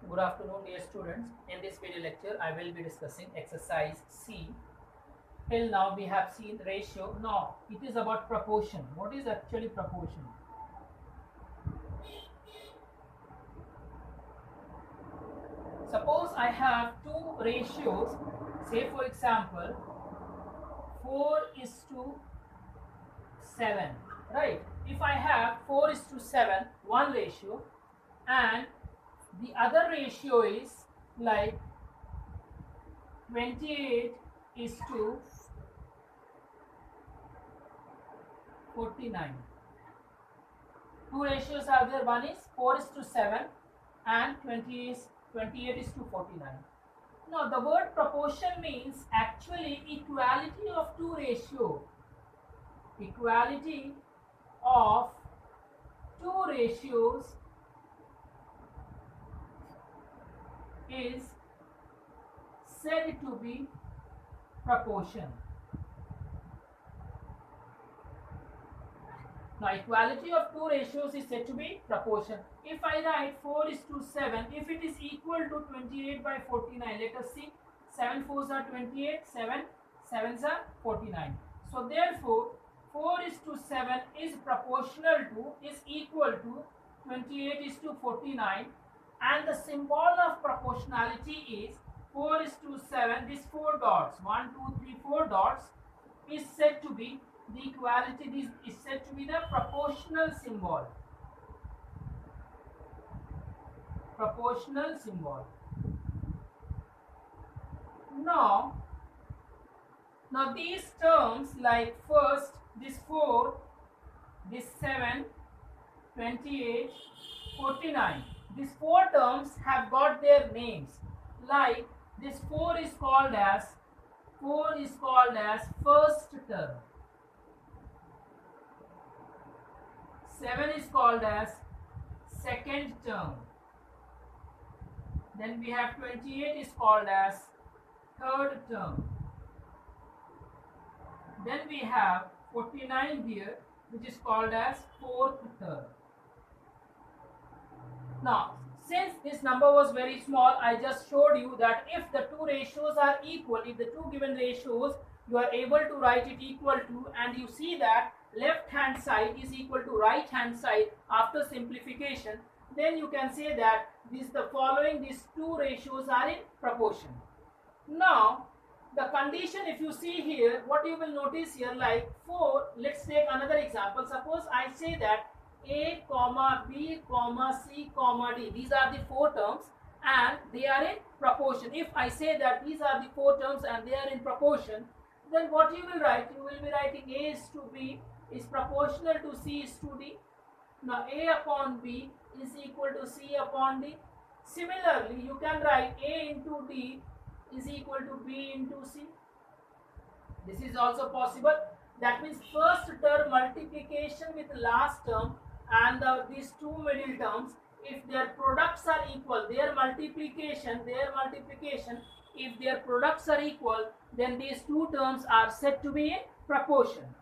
Good afternoon, dear students. In this video lecture, I will be discussing exercise C. Till now, we have seen ratio. Now, it is about proportion. What is actually proportion? Suppose I have two ratios. Say, for example, 4:7. Right? If I have 4:7, one ratio, and the other ratio is like 28:49. Two ratios are there. One is 4:7 and 28:49. Now the word proportion means actually equality of two ratio. Equality of two ratios is said to be proportion. Now equality of two ratios is said to be proportion. If I write 4:7, if it is equal to 28/49, let us see, 7 4s are 28, 7 7s are 49. So therefore 4:7 is proportional to, is equal to 28:49, and the symbol of proportionality is 4:7. These four dots, 1 2 3 4 dots, is said to be the equality. This is said to be the proportional symbol. Proportional symbol. Now these terms, like first this 4, this 7, 28, 49. These four terms have got their names. Like this 4 is called as first term. 7 is called as second term. Then we have 28 is called as third term. Then we have 49 here, which is called as fourth term. Now, since this number was very small, I just showed you that if the two ratios are equal, if the two given ratios, you are able to write it equal to, and you see that left hand side is equal to right hand side after simplification, then you can say that these two ratios are in proportion. Now the condition, if you see here, what you will notice here, like 4, let's take another example. Suppose I say that A, B, C, D, these are the four terms and they are in proportion. If I say that these are the four terms and they are in proportion, then what you will write? You will be writing A is to B is proportional to C is to D. Now A upon B is equal to C upon D. Similarly, you can write A into D is equal to B into C. This is also possible. That means first term multiplication with last term and these two middle terms, if their products are equal, their multiplication, if their products are equal, then these two terms are said to be in proportion.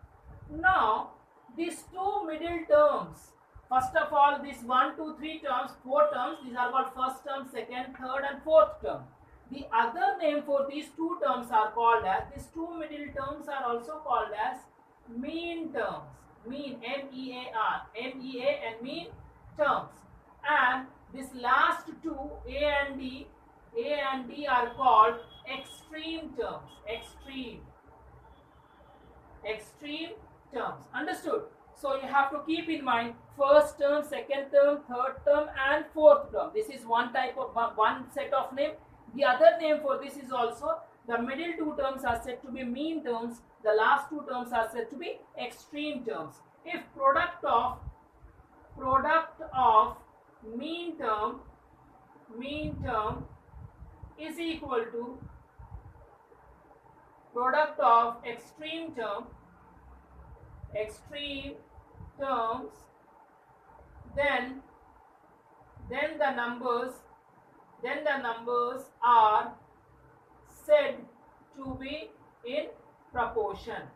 Now these two middle terms, first of all, these 1 2 3 terms, four terms, these are called first term, second, third and fourth term. The other name for these two terms are called as, these two middle terms are also called as mean terms. Mean, M-E-A-R, M-E-A and mean terms. And this last two, A and D are called extreme terms. Extreme terms. Understood? So you have to keep in mind first term, second term, third term and fourth term. This is one type of, one set of name. The other name for this is also, the middle two terms are said to be mean terms. The last two terms are said to be extreme terms. If product of mean term is equal to product of extreme terms, then the numbers are said to be in proportion.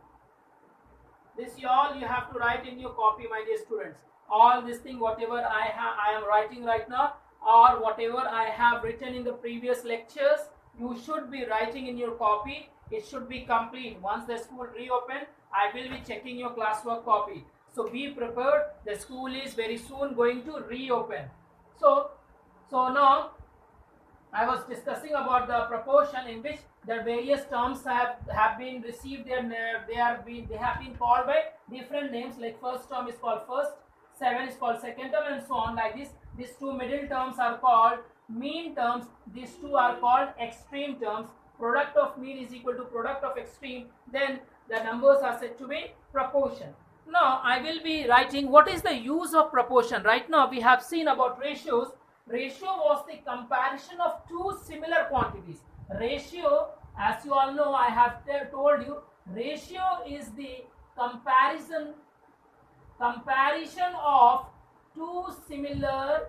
This all you have to write in your copy, my dear students. All this thing, whatever I am writing right now, or whatever I have written in the previous lectures, you should be writing in your copy. It should be complete. Once the school reopen, I will be checking your classwork copy. So be prepared. The school is very soon going to reopen. So now I was discussing about the proportion in which the various terms have been received. They have been called by different names. Like first term is called first, 7 is called second term, and so on like this. These two middle terms are called mean terms. These two are called extreme terms. Product of mean is equal to product of extreme. Then the numbers are said to be proportion. Now I will be writing what is the use of proportion. Right now we have seen about ratios. Ratio was the comparison of two similar quantities. Ratio, as you all know, I have told you, ratio is the comparison of two similar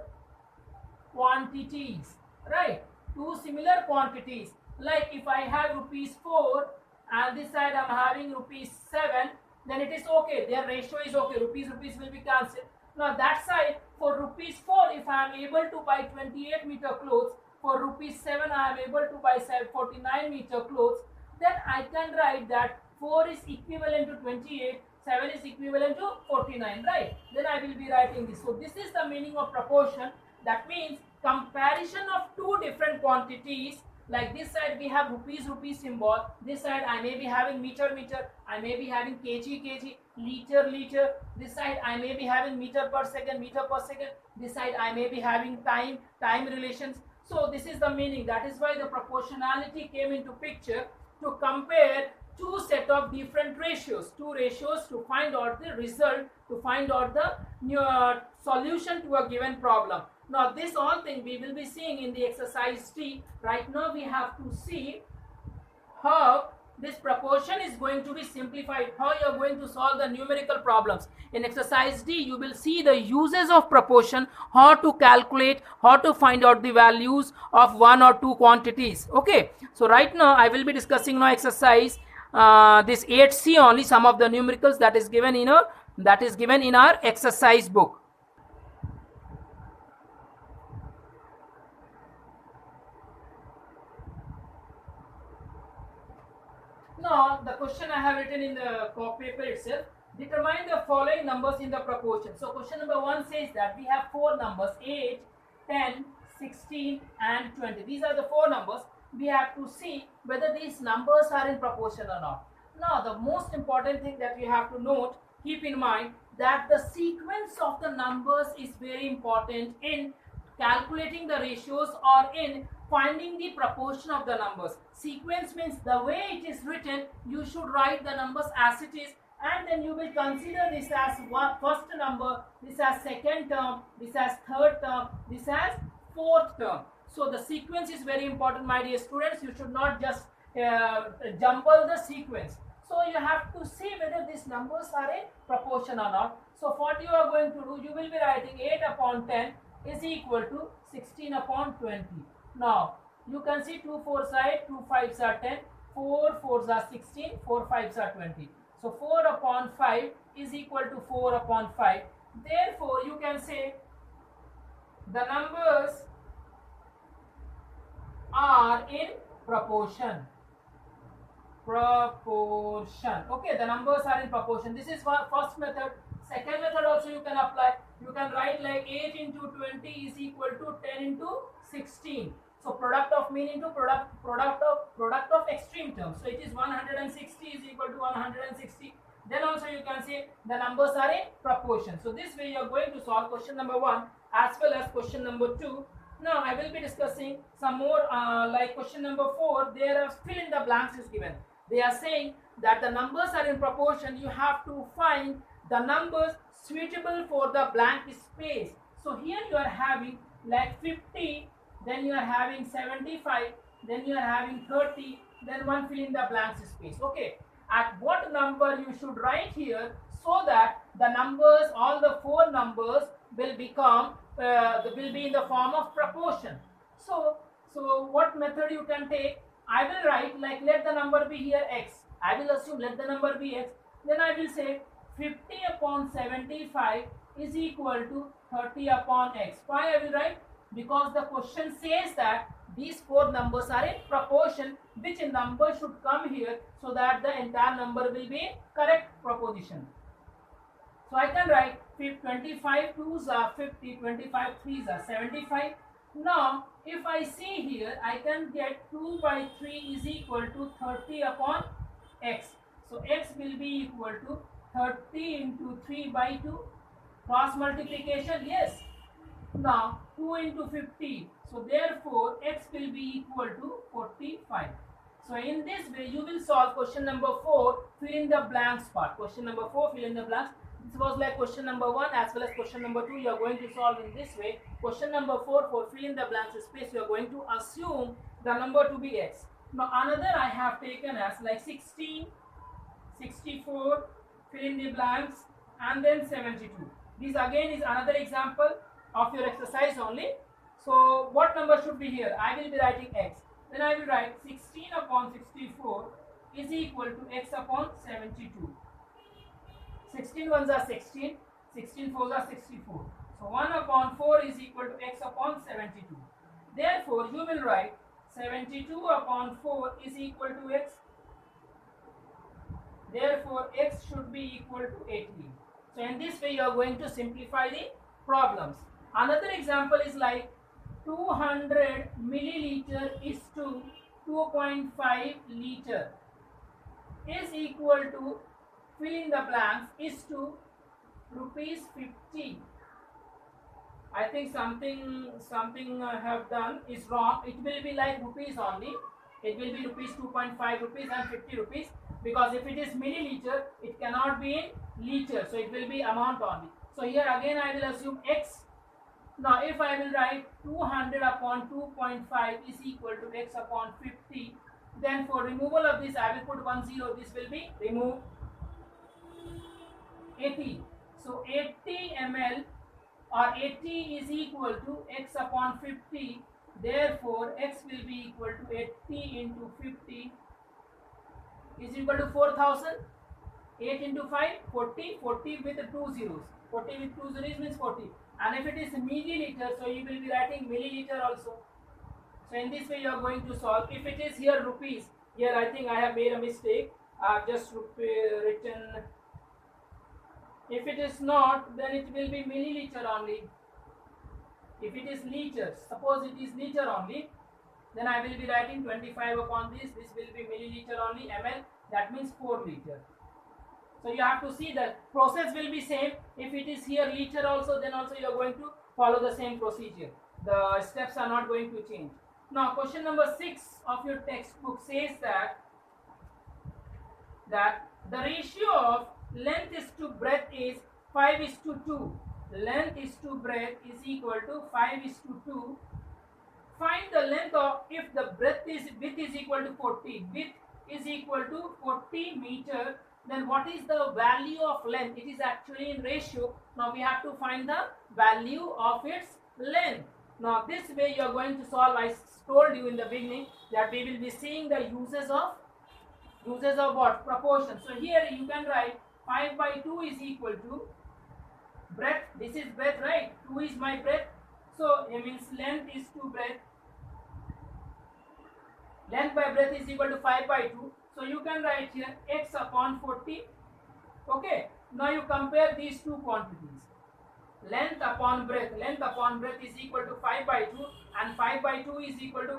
quantities, right? Two similar quantities. Like if I have rupees 4 and this side I am having rupees 7, then it is okay. Their ratio is okay. Rupees will be cancelled. Now that side, for rupees 4, if I am able to buy 28 meter clothes, for rupees 7 I am able to buy 49 meter clothes, then I can write that 4 is equivalent to 28, 7 is equivalent to 49, right? Then I will be writing this. So this is the meaning of proportion. That means comparison of two different quantities. Like this side we have rupees symbol, this side I may be having meter, I may be having kg, liter. This side I may be having meter per second. This side I may be having time relations. So this is the meaning. That is why the proportionality came into picture, to compare two set of different ratios, to find out the result, to find out the solution to a given problem. Now this all thing we will be seeing in the exercise D. Right now we have to see how this proportion is going to be simplified, how you are going to solve the numerical problems. In exercise D, you will see the uses of proportion, how to calculate, how to find out the values of one or two quantities. Okay, so right now I will be discussing now exercise this 8C only, some of the numericals that is given in our exercise book. Now the question I have written in the paper itself. Determine the following numbers in the proportion. So question number 1 says that we have four numbers, 8, 10, 16 and 20. These are the four numbers. We have to see whether these numbers are in proportion or not. Now the most important thing that you have to note, keep in mind that the sequence of the numbers is very important in calculating the ratios or in finding the proportion of the numbers. Sequence means the way it is written, you should write the numbers as it is, and then you will consider this as first number, this as second term, this as third term, this as fourth term. So the sequence is very important, my dear students. You should not just jumble the sequence. So you have to see whether these numbers are in proportion or not. So what you are going to do, you will be writing 8 upon 10 is equal to 16 upon 20. Now you can see 2 4s are 8, 2 5s are 10, 4 4s are 16, 4 5s are 20. So 4 upon 5 is equal to 4 upon 5. Therefore you can say the numbers are in proportion. Okay, the numbers are in proportion. This is first method. Second method also you can apply. You can write like 8 into 20 is equal to 10 into 16. So product of mean into product of extreme terms. So it is 160 is equal to 160. Then also you can say the numbers are in proportion. So this way you are going to solve question number 1 as well as question number 2. Now I will be discussing some more like question number 4. There are fill in the blanks is given. They are saying that the numbers are in proportion. You have to find the numbers suitable for the blank space. So here you are having like 50, then you are having 75, then you are having 30, then one fill in the blanks space. Okay, at what number you should write here, so that the numbers, all the four numbers will become will be in the form of proportion. So what method you can take? I will write like, let the number be here x. I will assume let the number be x. Then I will say 50 upon 75 is equal to 30 upon x. Why I will write? because the question says that these four numbers are in proportion, which number should come here so that the entire number will be in correct proposition. So I can write 25 2s are 50, 25 3s are 75. Now if I see here, I can get 2 by 3 is equal to 30 upon x. So x will be equal to 30 into 3 by 2. Cross multiplication, yes. Now 2 into 50. So therefore x will be equal to 45. So in this way you will solve question number 4, fill in the blanks part. Question number 4, fill in the blanks. This was like question number 1 as well as question number 2. You are going to solve in this way. Question number 4, for fill in the blanks space, you are going to assume the number to be x. Now another I have taken as like 16, 64, fill in the blanks, and then 72. This again is another example of your exercise only. So what number should be here? I will be writing x. Then I will write 16 upon 64 is equal to x upon 72. 16 ones are 16, 16 fours are 64. So 1 upon 4 is equal to x upon 72. Therefore, you will write 72 upon 4 is equal to x. Therefore, x should be equal to 80. So in this way, you are going to simplify the problems. Another example is like 200 milliliter is to 2.5 liter is equal to, fill in the blanks, is to rupees 50. I think something I have done is wrong. It will be like rupees only. It will be rupees 2.5 rupees and 50 rupees, because if it is milliliter, it cannot be in liter. So it will be amount only. So here again I will assume x. Now if I will write 200 upon 2.5 is equal to x upon 50, then for removal of this I will put 10. This will be removed. 80. So 80 ml or 80 is equal to x upon 50. Therefore x will be equal to 80 into 50 is equal to 4000. 8 into 5, 40. 40 with 2 zeros. 40 with 2 zeros means 40. And if it is milliliter, so you will be writing milliliter also. So in this way you are going to solve. If it is here rupees, here I think I have made a mistake. I have just written. If it is not, then it will be milliliter only. If it is liters, suppose it is liter only, then I will be writing 25 upon this. This will be milliliter only, ml. That means 4 liter. So you have to see that process will be same. If it is here liter also, then also you are going to follow the same procedure. The steps are not going to change. Now question number 6 of your textbook says that the ratio of length is to breadth is 5:2. Length is to breadth is equal to 5:2. Find the length of, if the width is equal to 40, width is equal to 40 meter, then what is the value of length? It is actually in ratio. Now we have to find the value of its length. Now this way you are going to solve. I told you in the beginning that we will be seeing the uses of what? Proportion. So here you can write 5/2 is equal to breadth. This is breadth, right? 2 is my breadth. So it means length is to breadth. Length by breadth is equal to 5/2. So you can write here x upon 40. Okay. Now you compare these two quantities. Length upon breadth. Length upon breadth is equal to 5/2, and 5/2 is equal to,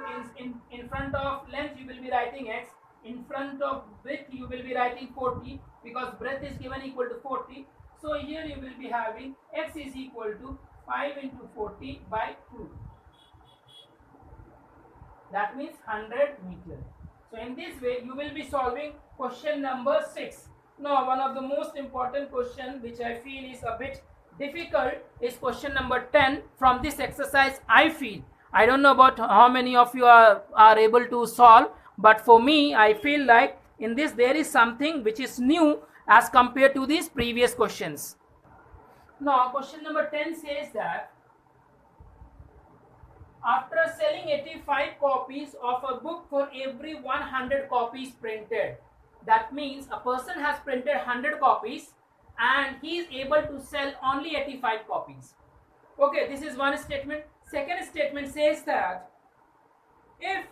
in front of length you will be writing x. In front of width you will be writing 40, because breadth is given equal to 40. So here you will be having x is equal to 5 into 40 by 2. That means 100 meters. So in this way you will be solving question number 6. Now one of the most important question which I feel is a bit difficult is question number 10 from this exercise. I don't know about how many of you are able to solve, but for me I feel like in this there is something which is new as compared to these previous questions. Now question number 10 says that after selling 85 copies of a book for every 100 copies printed, that means a person has printed 100 copies and he is able to sell only 85 copies. Okay, this is one statement. Second statement says that if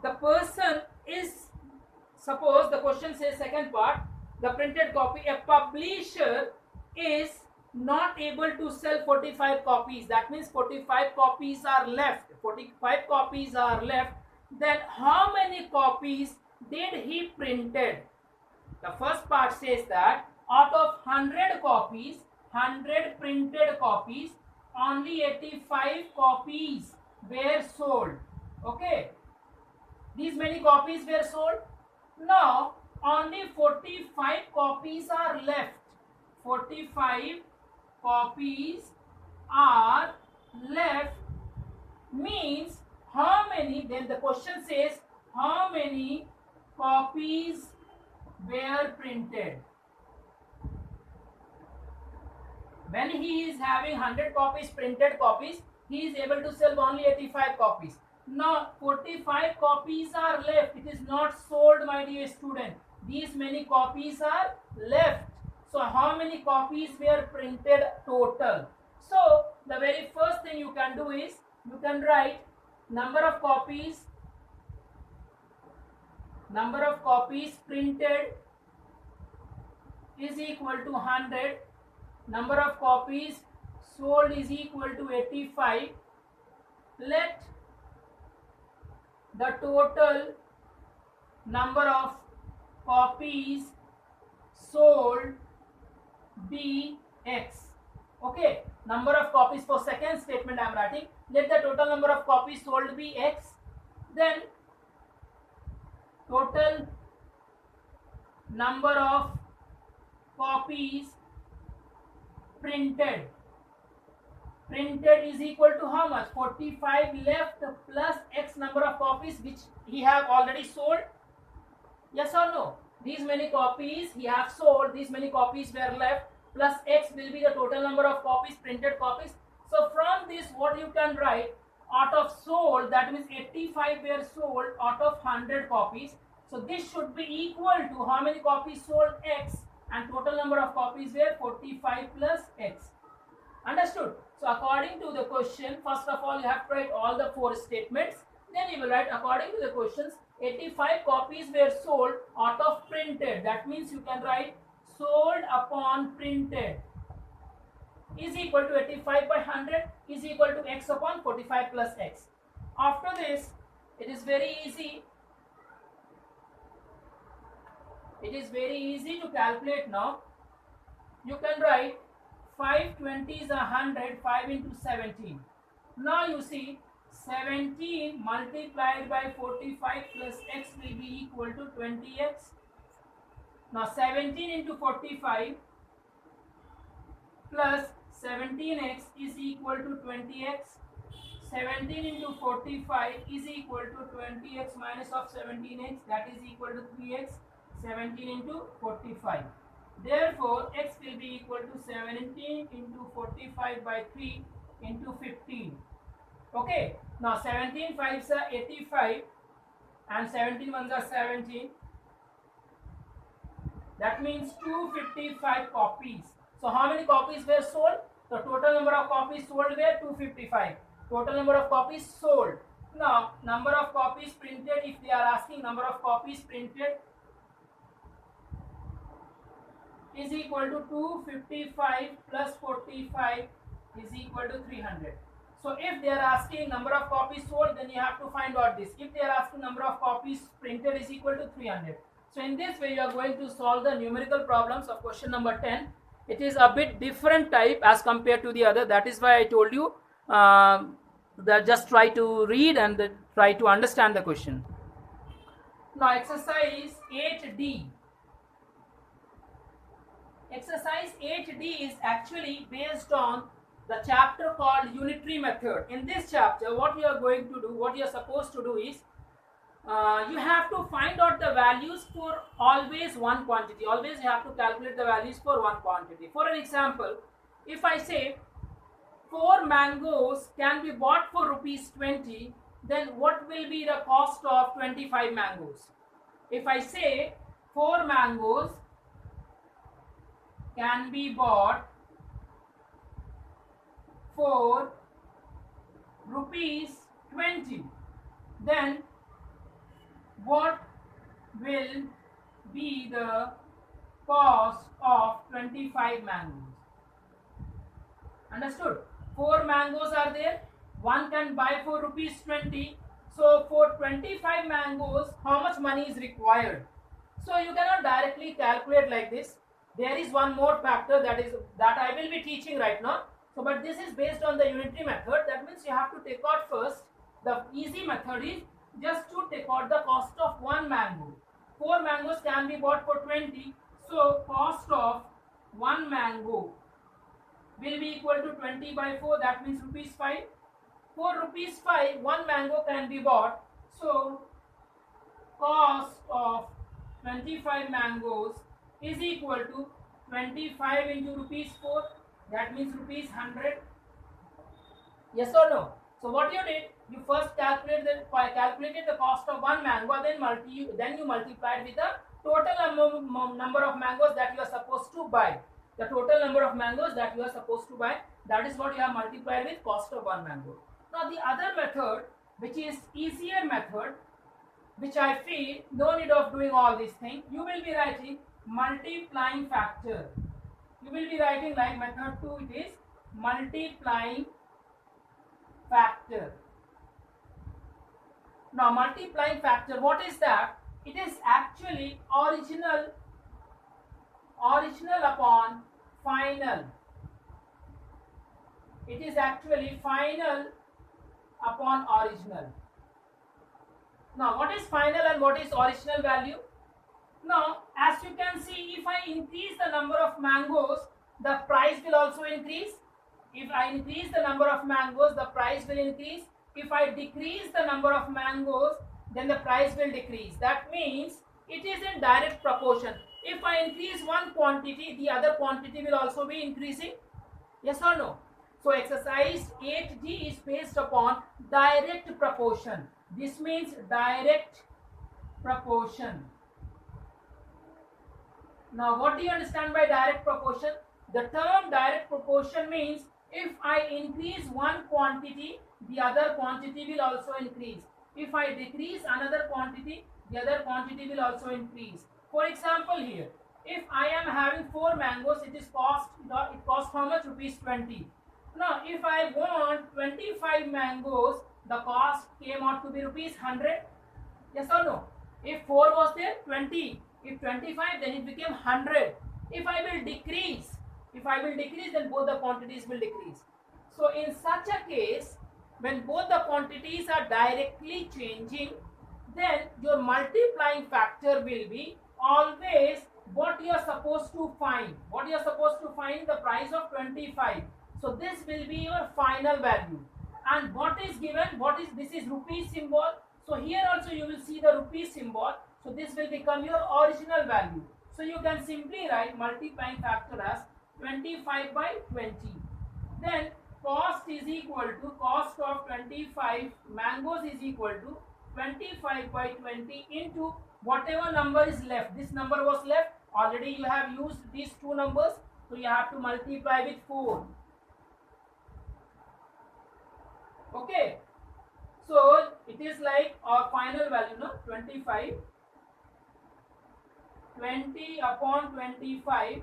the person is, suppose the question says second part, the printed copy, a publisher is not able to sell 45 copies, that means 45 copies are left, 45 copies are left, then how many copies did he printed? The first part says that out of 100 copies, 100 printed copies, only 85 copies were sold. Okay, these many copies were sold. Now only 45 copies are left. 45 copies are left means how many, then the question says how many copies were printed. When he is having 100 copies, printed copies, he is able to sell only 85 copies. Now 45 copies are left. It is not sold, my dear student. These many copies are left. So how many copies were printed total? So the very first thing you can do is you can write number of copies printed is equal to 100. Number of copies sold is equal to 85. Let the total number of copies sold be X. Okay, number of copies, for second statement I am writing, let the total number of copies sold be X. Then total number of copies printed is equal to how much? 45 left plus X number of copies which he have already sold. Yes or no? These many copies he have sold, these many copies were left, plus X will be the total number of copies, printed copies. So from this what you can write, out of sold, that means 85 were sold out of 100 copies. So this should be equal to how many copies sold? X, and total number of copies were 45 plus X. Understood? So according to the question, first of all you have to write all the four statements. Then you will write according to the questions, 85 copies were sold out of printed. That means you can write sold upon printed is equal to 85 by 100 is equal to X upon 45 plus X. After this, it is very easy. It is very easy to calculate now. You can write 520 is 100, 5 into 17. Now you see 17 multiplied by 45 plus X will be equal to 20X. Now 17 into 45 plus 17X is equal to 20X. 17 into 45 is equal to 20X minus of 17X, that is equal to 3X. 17 into 45. Therefore, X will be equal to 17 into 45 by 3 into 15. Okay. Now 17 5s are 85 and 17 ones are 17. That means 255 copies. So how many copies were sold? The total number of copies sold were 255. Total number of copies sold. Now number of copies printed, if they are asking number of copies printed is equal to 255 plus 45 is equal to 300. So if they are asking number of copies sold, then you have to find out this. If they are asking number of copies printed is equal to 300. So in this way you are going to solve the numerical problems of question number 10. It is a bit different type as compared to the other. That is why I told you that just try to read and try to understand the question. Now exercise 8D. Exercise 8D is actually based on the chapter called unitary method. In this chapter, what you are going to do, what you are supposed to do is, you have to find out the values for always one quantity. Always you have to calculate the values for one quantity. For an example, if I say 4 mangoes can be bought for rupees 20, then what will be the cost of 25 mangoes? If I say 4 mangoes can be bought for rupees 20, then what will be the cost of 25 mangoes? Understood? 4 mangoes are there. One can buy for rupees 20. So for 25 mangoes, how much money is required? So you cannot directly calculate like this. There is one more factor that I will be teaching right now. So but this is based on the unitary method. That means you have to take out first. The easy method is just to take out the cost of one mango. 4 mangoes can be bought for 20. So cost of one mango will be equal to 20 by 4, that means rupees 5. For rupees 5, one mango can be bought. So cost of 25 mangoes is equal to 25 into rupees 4, that means rupees 100. Yes or no? So what you did, you first calculated the cost of one mango, then you multiplied with the total number of mangoes that you are supposed to buy. The total number of mangoes that you are supposed to buy, that is what you have multiplied with cost of one mango. Now the other method, which is easier method, which I feel no need of doing all these things, you will be writing multiplying factor. You will be writing like method 2, it is multiplying factor. Now multiplying factor, what is that? It is actually original upon final. It is actually final upon original. Now what is final and what is original value? Now as you can see, if I increase the number of mangoes, the price will also increase. If I increase the number of mangoes, the price will increase. If I decrease the number of mangoes, then the price will decrease. That means it is in direct proportion. If I increase one quantity, the other quantity will also be increasing. Yes or no? So exercise 8D is based upon direct proportion. This means direct proportion. Now what do you understand by direct proportion? The term direct proportion means if I increase one quantity, the other quantity will also increase. If I decrease another quantity, the other quantity will also increase. For example, here, if I am having 4 mangoes, it costs how much? Rupees 20. Now, if I want 25 mangoes, the cost came out to be rupees 100. Yes or no? If 4 was there, 20. If 25, then it became 100. If I will decrease, then both the quantities will decrease. So in such a case, when both the quantities are directly changing, then your multiplying factor will be always what you are supposed to find. What you are supposed to find, the price of 25. So this will be your final value. And what is given, this is rupee symbol. So here also you will see the rupee symbol. So this will become your original value. So you can simply write multiplying factor as 25 by 20. Then cost is equal to cost of 25 mangoes is equal to 25 by 20 into whatever number is left. This number was left. Already you have used these two numbers. So you have to multiply with 4. Okay. So it is like our final value, no? 25. 20 upon 25.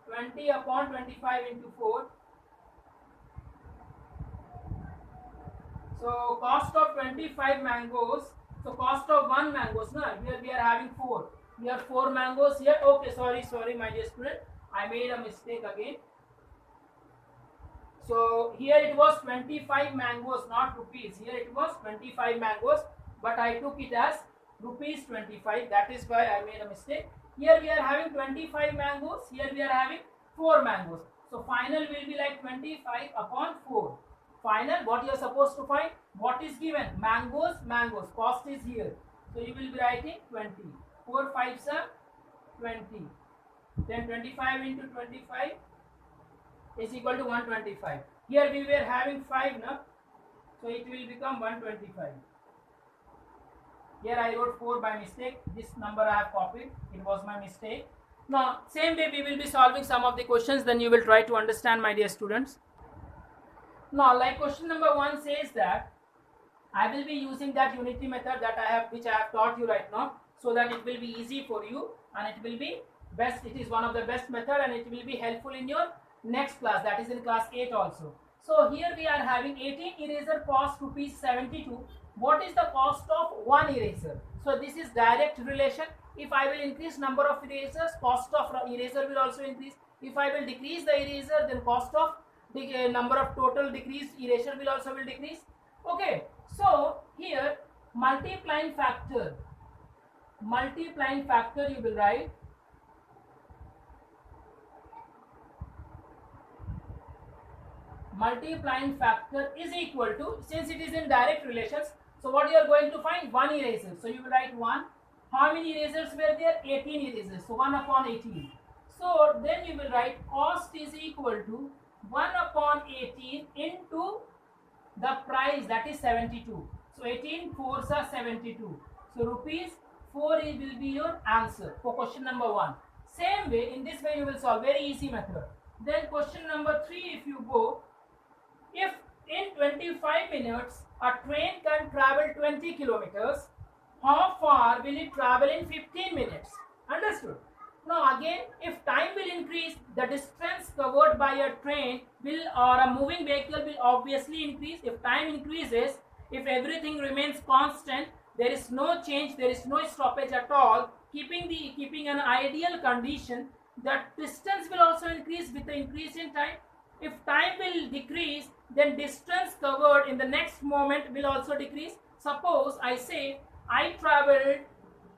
20 upon 25 into 4. So cost of 25 mangoes. So cost of 1 mangoes. No, here we are having 4. We have 4 mangoes here. Okay, sorry, my dear student. I made a mistake again. So here it was 25 mangoes, not rupees. Here it was 25 mangoes, but I took it as rupees 25. That is why I made a mistake. Here we are having 25 mangoes. Here we are having 4 mangoes. So final will be like 25 upon 4. Final, what you are supposed to find? What is given? Mangoes. Cost is here. So you will be writing 20. 4 5s are 20. Then 25 into 25 is equal to 125. Here we were having 5 now. So it will become 125. Here I wrote 4 by mistake. This number I have copied. It was my mistake. Now, same way we will be solving some of the questions. Then you will try to understand, my dear students. Now, like question number 1 says that I will be using that unity method that which I have taught you right now, so that it will be easy for you and it will be best. It is one of the best method and it will be helpful in your next class, that is in class 8 also. So here we are having 18 eraser cost rupees 72. What is the cost of one eraser? So this is direct relation. If I will increase number of erasers, cost of eraser will also increase. If I will decrease the eraser, then cost of the number of total decreased eraser will also will decrease. Okay, so here multiplying factor you will write multiplying factor is equal to, since it is in direct relations, so what you are going to find? One eraser. So you will write 1. How many erasers were there? 18 erasers. So 1 upon 18. So then you will write cost is equal to 1 upon 18 into the price, that is 72. So 18 fours are 72. So rupees 4 will be your answer for question number 1. Same way, in this way you will solve, very easy method. Then question number 3, if you go, if in 25 minutes a train can travel 20 kilometers, how far will it travel in 15 minutes? Understood? Now again, if time will increase, the distance covered by a train will, or a moving vehicle will obviously increase. If time increases, if everything remains constant, there is no change, there is no stoppage at all, keeping an ideal condition, the distance will also increase with the increase in time. If time will decrease, then distance covered in the next moment will also decrease. Suppose I say I traveled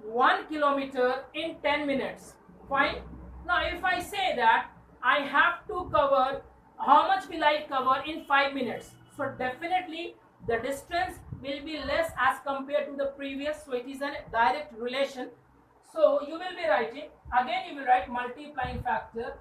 1 kilometer in 10 minutes. Fine. Now if I say that I have to cover, how much will I cover in 5 minutes? So definitely the distance will be less as compared to the previous. So it is a direct relation. So you will be writing, again you will write multiplying factor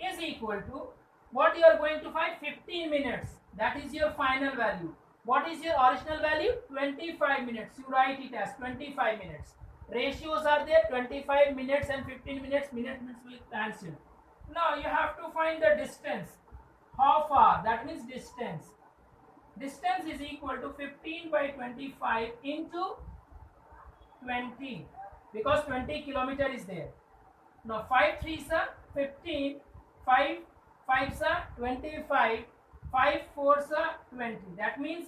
is equal to, what you are going to find? 15 minutes. That is your final value. What is your original value? 25 minutes. You write it as 25 minutes. Ratios are there, 25 minutes and 15 minutes. Minutes will cancel. Now you have to find the distance. How far? That means distance. Distance is equal to 15 by 25 into 20, because 20 kilometer is there. Now 5 3s are 15, 5 5s are 25, 5 4s are 20. That means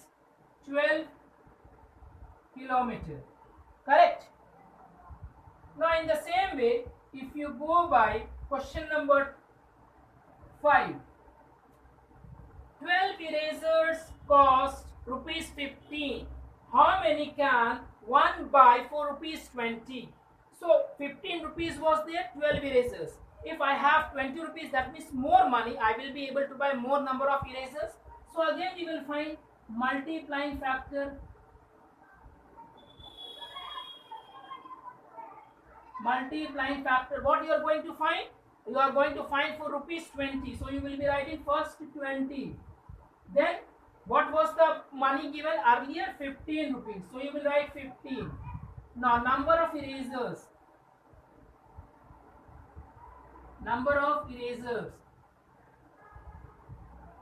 12 kilometer. Correct? Now in the same way, if you go by question number 5, 12 erasers cost rupees 15. How many can one buy for rupees 20? So 15 rupees was there, 12 erasers. If I have 20 rupees, that means more money, I will be able to buy more number of erasers. So again you will find multiplying factor. Multiplying factor, what you are going to find? You are going to find for rupees 20. So you will be writing first 20. Then what was the money given earlier? 15 rupees. So you will write 15. Now number of erasers. Number of erasers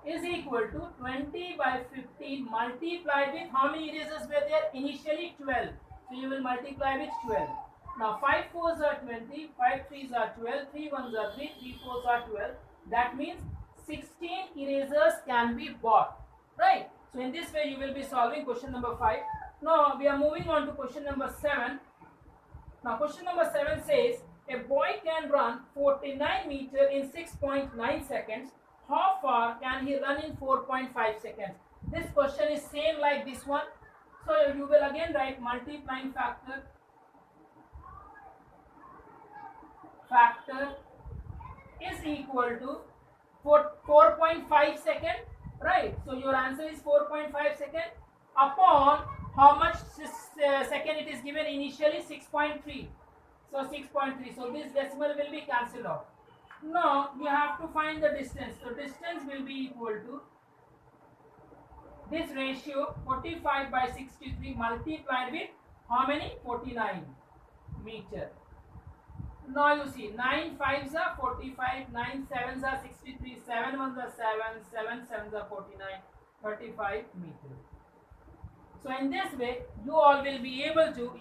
is equal to 20 by 15 multiplied with, how many erasers were there? Initially 12. So you will multiply with 12. Now 5 4s are 20, 5 3s are 12, 3 1s are 3, 3 4s are 12. That means 16 erasers can be bought. Right? So in this way you will be solving question number 5. Now we are moving on to question number 7. Now question number 7 says a boy can run 49 meters in 6.9 seconds. How far can he run in 4.5 seconds? This question is same like this one. So you will again write multiplying factor is equal to 4.5 second. Right? So your answer is 4.5 second upon how much second it is given initially? 6.3. So 6.3. So this decimal will be cancelled off. Now you have to find the distance. So distance will be equal to this ratio 45 by 63 multiplied with how many? 49 meter. Now you see 9 5s are 45, 9 7s are 63, 7 1s are 7, 7 7s are 49, 35 meters. So in this way, you all will be able to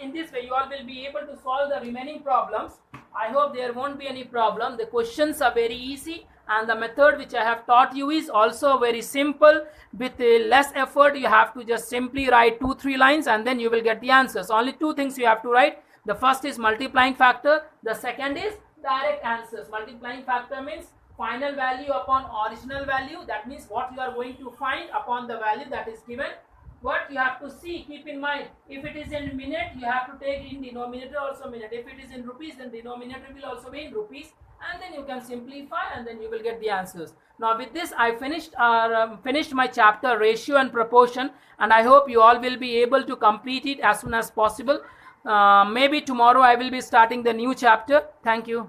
in this way you all will be able to solve the remaining problems. I hope there won't be any problem. The questions are very easy, and the method which I have taught you is also very simple. With less effort, you have to just simply write 2-3 lines, and then you will get the answers. Only two things you have to write. The first is multiplying factor. The second is direct answers. Multiplying factor means final value upon original value. That means what you are going to find upon the value that is given. What you have to see, keep in mind, if it is in minute, you have to take in denominator also minute. If it is in rupees, then denominator will also be in rupees, and then you can simplify, and then you will get the answers. Now with this, I finished my chapter ratio and proportion, and I hope you all will be able to complete it as soon as possible. Maybe tomorrow I will be starting the new chapter. Thank you.